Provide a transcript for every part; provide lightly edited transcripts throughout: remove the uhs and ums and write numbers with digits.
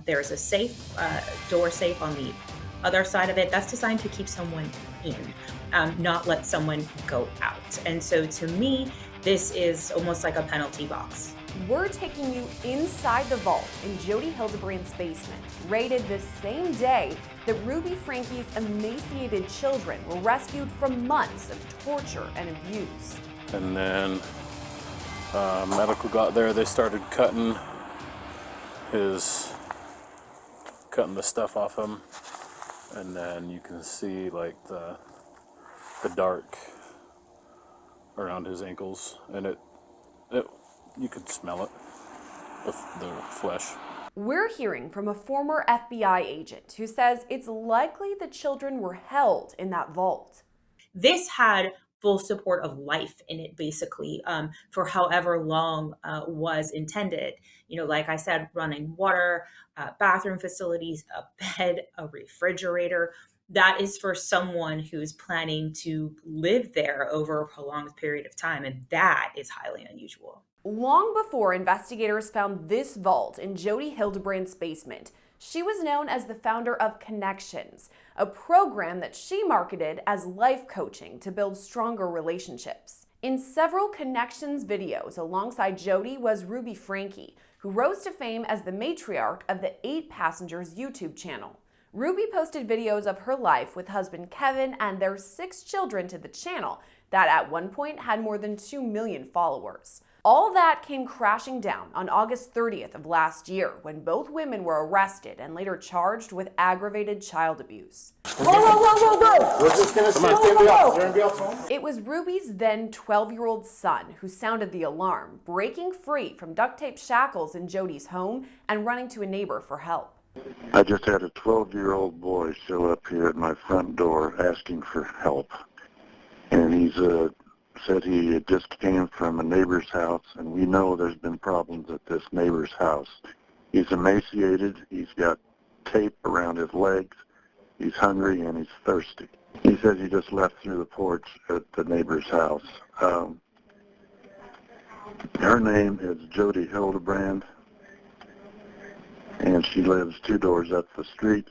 There's a safe, door safe on the other side of it. That's designed to keep someone in, not let someone go out. And so to me, this is almost like a penalty box. We're taking you inside the vault in Jodi Hildebrand's basement, raided the same day that Ruby Franke's emaciated children were rescued from months of torture and abuse. And then medical got there, they started cutting the stuff off him. And then you can see like the dark around his ankles, and it you could smell it, the flesh. We're hearing from a former FBI agent who says it's likely the children were held in that vault. This had full support of life in it, basically, for however long was intended. You know, like I said, running water, bathroom facilities, a bed, a refrigerator. That is for someone who's planning to live there over a prolonged period of time, and that is highly unusual. Long before investigators found this vault in Jodi Hildebrand's basement, she was known as the founder of Connections, a program that she marketed as life coaching to build stronger relationships. In several Connections videos alongside Jodi was Ruby Franke, who rose to fame as the matriarch of the 8 Passengers YouTube channel. Ruby posted videos of her life with husband Kevin and their 6 children to the channel that at one point had more than 2 million followers. All that came crashing down on August 30th of last year when both women were arrested and later charged with aggravated child abuse. Whoa! We're just gonna see everybody else home. It was Ruby's then 12-year-old son who sounded the alarm, breaking free from duct tape shackles in Jodi's home and running to a neighbor for help. I just had a 12-year-old boy show up here at my front door asking for help. And he's said he just came from a neighbor's house, and we know there's been problems at this neighbor's house. He's emaciated, he's got tape around his legs, he's hungry, and he's thirsty. He says he just left through the porch at the neighbor's house. Her name is Jodi Hildebrand, and she lives 2 doors up the street.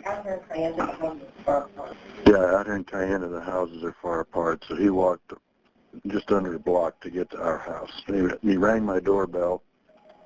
Out here in Cayenne, the houses are far apart. Yeah, out here in Cayenne, the houses are far apart, so he walked just under a block to get to our house. He rang my doorbell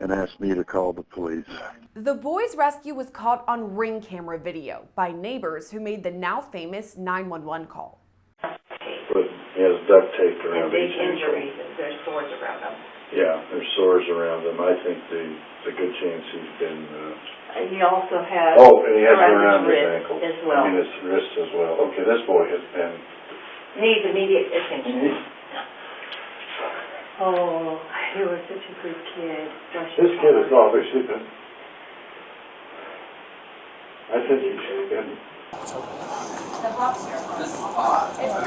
and asked me to call the police. The boy's rescue was caught on Ring camera video by neighbors who made the now famous 911 call. But he has duct tape around Big his ankle. injuries, there's sores around them. Yeah, there's sores around him. I think there's a good chance he's been... He also has and he has it around his wrist ankle. as well. I mean, his wrist as well. Okay, this boy has been... Needs immediate attention. Oh, he was such a good kid. This kid is obviously been... I think he should have been... The box here. It's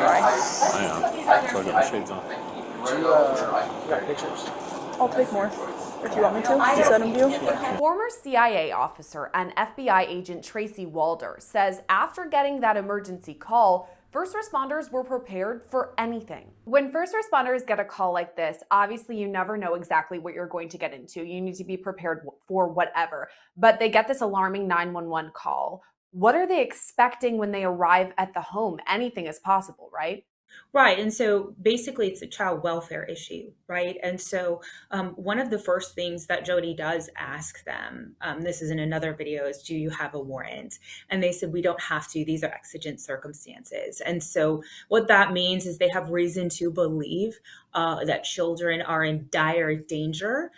dry. I am. So I got my shades on. Got pictures. I'll take more. Or do you want me to send them to you? Former CIA officer and FBI agent Tracy Walder says after getting that emergency call, first responders were prepared for anything. When first responders get a call like this, obviously you never know exactly what you're going to get into. You need to be prepared for whatever. But they get this alarming 911 call. What are they expecting when they arrive at the home? Anything is possible, right? Right. And so basically it's a child welfare issue, right? And so one of the first things that Jodi does ask them, this is in another video, is do you have a warrant? And they said, we don't have to. These are exigent circumstances. And so what that means is they have reason to believe that children are in dire danger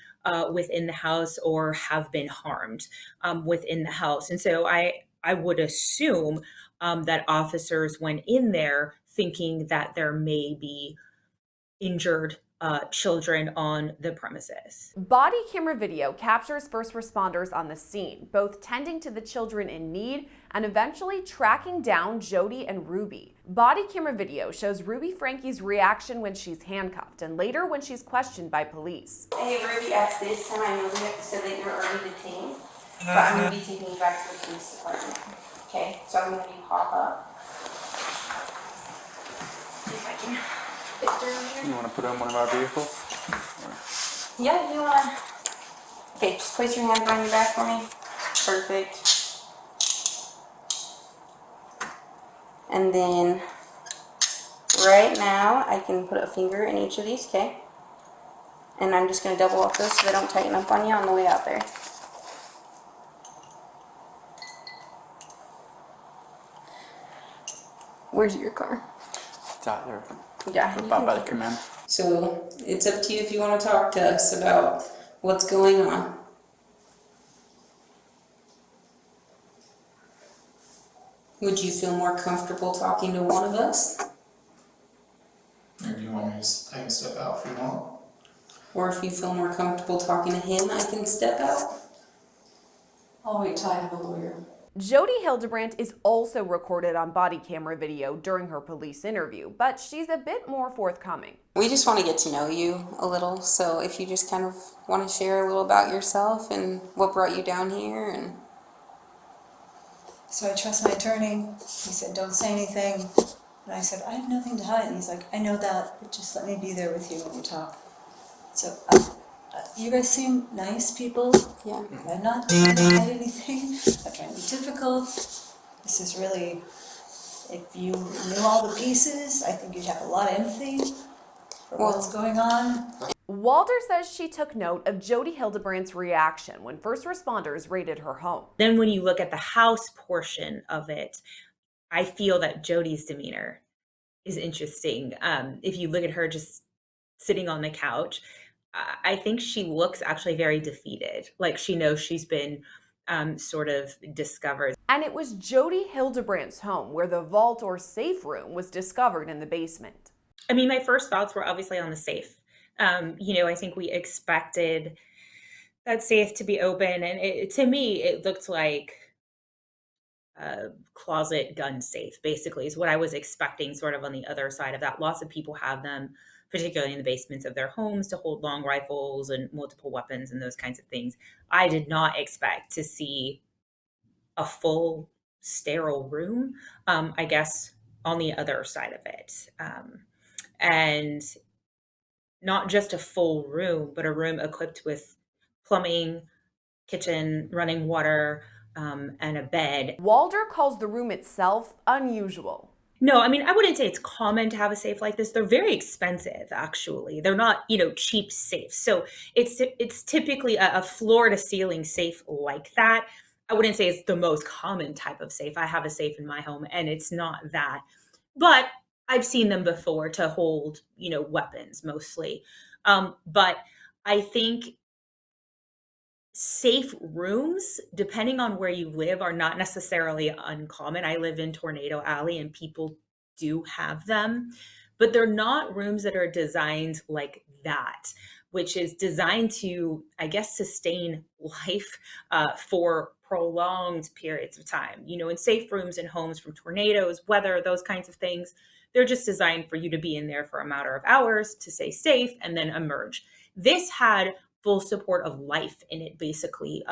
within the house or have been harmed within the house. And so I would assume that officers went in there thinking that there may be injured children on the premises. Body camera video captures first responders on the scene, both tending to the children in need and eventually tracking down Jodi and Ruby. Body camera video shows Ruby Franke's reaction when she's handcuffed and later when she's questioned by police. Hey Ruby, at this time I know that said that you're already detained, but I'm going to be taking you back to the police department. Okay, so I'm going to have you hop up. If I can fit through here. You want to put it in one of our vehicles? Yeah, you want. Okay, just place your hand behind your back for me. Perfect. And then right now I can put a finger in each of these, okay? And I'm just going to double up those so they don't tighten up on you on the way out there. Where's your car? It's out there. Yeah. About by the command. So it's up to you if you want to talk to us about what's going on. Would you feel more comfortable talking to one of us? Or do you want me to, I can step out if you want. Or if you feel more comfortable talking to him, I can step out. I'll wait till I have a lawyer. Jodi Hildebrandt is also recorded on body camera video during her police interview, but she's a bit more forthcoming. We just want to get to know you a little, so if you just kind of want to share a little about yourself and what brought you down here. And So I trust my attorney. He said, don't say anything. And I said, I have nothing to hide. And he's like, I know that, but just let me be there with you when you talk. So you guys seem nice people. Yeah. I'm not trying to hide anything. I'm not trying to be difficult. This is really, if you knew all the pieces, I think you'd have a lot of empathy for what's going on. Walder says she took note of Jodi Hildebrandt's reaction when first responders raided her home. Then when you look at the house portion of it, I feel that Jodi's demeanor is interesting. If you look at her just sitting on the couch, I think she looks actually very defeated. Like she knows she's been sort of discovered. And it was Jodi Hildebrandt's home where the vault or safe room was discovered in the basement. I mean, my first thoughts were obviously on the safe. I think we expected that safe to be open, and to me, it looked like a closet gun safe, basically, is what I was expecting sort of on the other side of that. Lots of people have them, particularly in the basements of their homes, to hold long rifles and multiple weapons and those kinds of things. I did not expect to see a full sterile room, I guess, on the other side of it. And not just a full room, but a room equipped with plumbing, kitchen, running water, and a bed. Walder calls the room itself unusual. No, I mean, I wouldn't say it's common to have a safe like this. They're very expensive, actually. They're not, cheap safes. So it's typically a floor to ceiling safe like that. I wouldn't say it's the most common type of safe. I have a safe in my home and it's not that. But I've seen them before to hold, weapons mostly. But I think safe rooms, depending on where you live, are not necessarily uncommon. I live in Tornado Alley and people do have them, but they're not rooms that are designed like that, which is designed to, I guess, sustain life for prolonged periods of time. In safe rooms in homes from tornadoes, weather, those kinds of things, they're just designed for you to be in there for a matter of hours to stay safe and then emerge. This had full support of life in it, basically,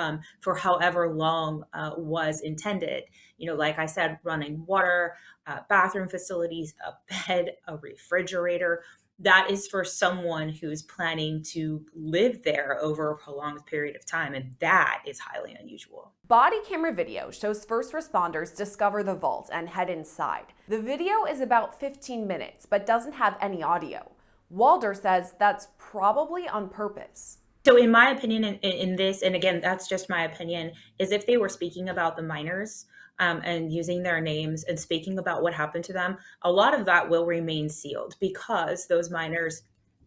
for however long was intended. Like I said, running water, bathroom facilities, a bed, a refrigerator. That is for someone who's planning to live there over a prolonged period of time, and that is highly unusual. Body camera video shows first responders discover the vault and head inside. The video is about 15 minutes, but doesn't have any audio. Walder says that's probably on purpose. So in my opinion, in this, and again, that's just my opinion, is if they were speaking about the minors and using their names and speaking about what happened to them, a lot of that will remain sealed because those minors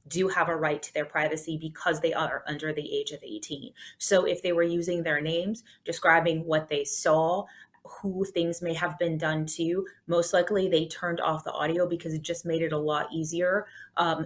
do have a right to their privacy because they are under the age of 18. So if they were using their names, describing what they saw, who things may have been done to, most likely they turned off the audio because it just made it a lot easier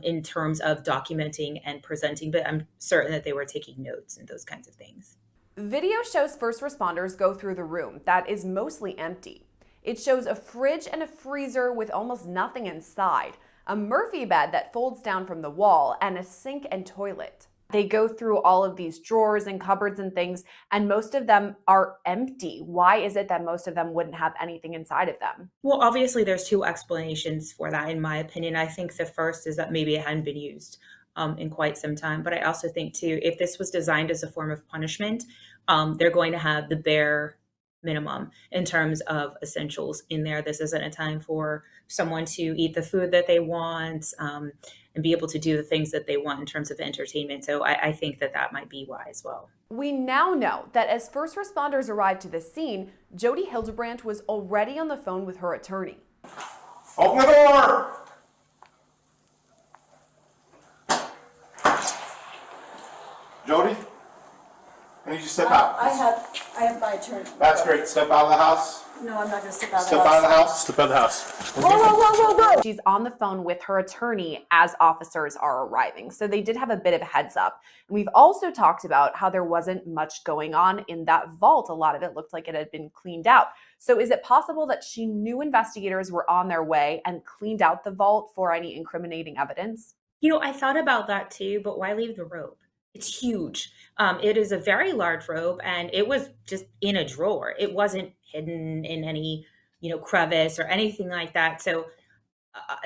in terms of documenting and presenting. But I'm certain that they were taking notes and those kinds of things. Video shows first responders go through the room that is mostly empty. It shows a fridge and a freezer with almost nothing inside, a Murphy bed that folds down from the wall, and a sink and toilet. They go through all of these drawers and cupboards and things, and most of them are empty. Why is it that most of them wouldn't have anything inside of them? Well, obviously there's two explanations for that, in my opinion. I think the first is that maybe it hadn't been used in quite some time. But I also think too, if this was designed as a form of punishment, they're going to have the bare minimum in terms of essentials in there. This isn't a time for someone to eat the food that they want, and be able to do the things that they want in terms of entertainment. So I think that that might be why as well. We now know that as first responders arrived to the scene, Jodi Hildebrandt was already on the phone with her attorney. Open the door! Jodi, I need you to step out. I have my attorney. That's great. Step out of the house. No, I'm not gonna step out of the Step house. out of the house. Step out of the house. Whoa, whoa, whoa, whoa, whoa! She's on the phone with her attorney as officers are arriving, so they did have a bit of a heads up. And we've also talked about how there wasn't much going on in that vault. A lot of it looked like it had been cleaned out. So is it possible that she knew investigators were on their way and cleaned out the vault for any incriminating evidence? You know, I thought about that too, but why leave the rope? It's huge. It is a very large rope, and it was just in a drawer. It wasn't hidden in any, crevice or anything like that. So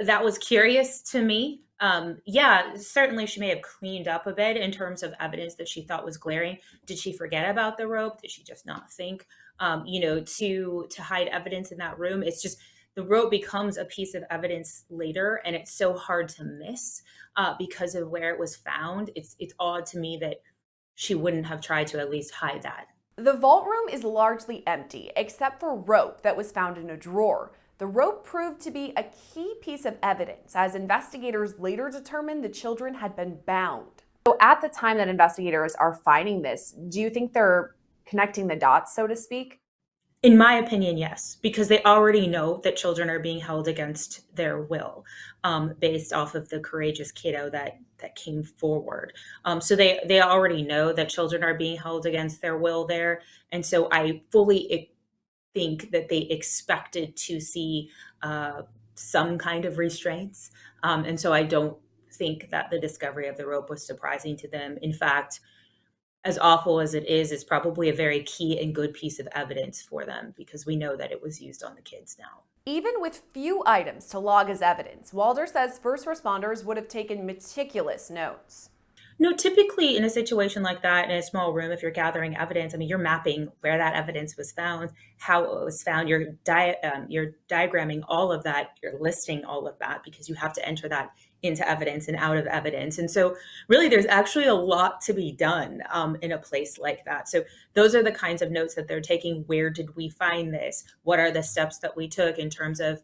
that was curious to me. Yeah, certainly she may have cleaned up a bit in terms of evidence that she thought was glaring. Did she forget about the rope? Did she just not think, to hide evidence in that room? It's just the rope becomes a piece of evidence later, and it's so hard to miss because of where it was found. It's odd to me that she wouldn't have tried to at least hide that. The vault room is largely empty, except for rope that was found in a drawer. The rope proved to be a key piece of evidence, as investigators later determined the children had been bound. So at the time that investigators are finding this, do you think they're connecting the dots, so to speak? In my opinion, yes, because they already know that children are being held against their will, based off of the courageous kiddo that came forward. So they already know that children are being held against their will there, and so I fully think that they expected to see some kind of restraints, and so I don't think that the discovery of the rope was surprising to them. In fact, as awful as it is, it's probably a very key and good piece of evidence for them because we know that it was used on the kids now. Even with few items to log as evidence, Walder says first responders would have taken meticulous notes. No, typically in a situation like that, in a small room, if you're gathering evidence, I mean, you're mapping where that evidence was found, how it was found, you're diagramming all of that, you're listing all of that because you have to enter that into evidence and out of evidence. And so really there's actually a lot to be done in a place like that. So those are the kinds of notes that they're taking. Where did we find this? What are the steps that we took in terms of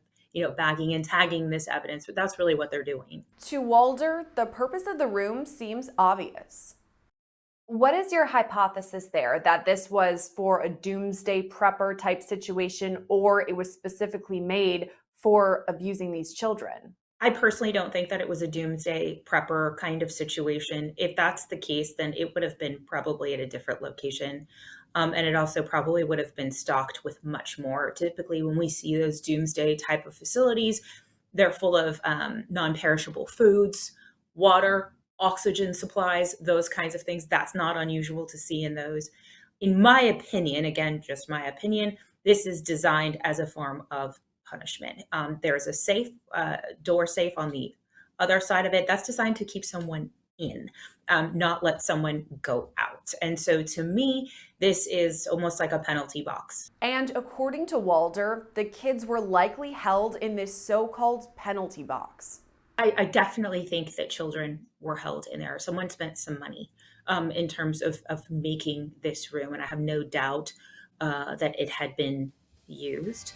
bagging and tagging this evidence? But that's really what they're doing. To Walder, the purpose of the room seems obvious. What is your hypothesis there, that this was for a doomsday prepper type situation, or it was specifically made for abusing these children? I personally don't think that it was a doomsday prepper kind of situation. If that's the case, then it would have been probably at a different location. And it also probably would have been stocked with much more. Typically, when we see those doomsday type of facilities, they're full of non-perishable foods, water, oxygen supplies, those kinds of things. That's not unusual to see in those. In my opinion, again, just my opinion, this is designed as a form of punishment. There's a safe, door safe on the other side of it. That's designed to keep someone in, not let someone go out. And so to me, this is almost like a penalty box. And according to Walder, the kids were likely held in this so-called penalty box. I definitely think that children were held in there. Someone spent some money in terms of making this room, and I have no doubt that it had been used.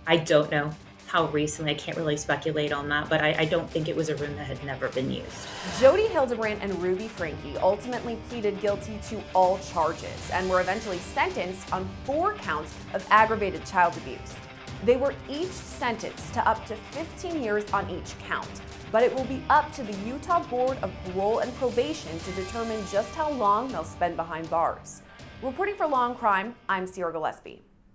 I don't know how recently, I can't really speculate on that, but I don't think it was a room that had never been used. Jodi Hildebrandt and Ruby Franke ultimately pleaded guilty to all charges and were eventually sentenced on 4 counts of aggravated child abuse. They were each sentenced to up to 15 years on each count, but it will be up to the Utah Board of Parole and Probation to determine just how long they'll spend behind bars. Reporting for Law&Crime, I'm Gillespie.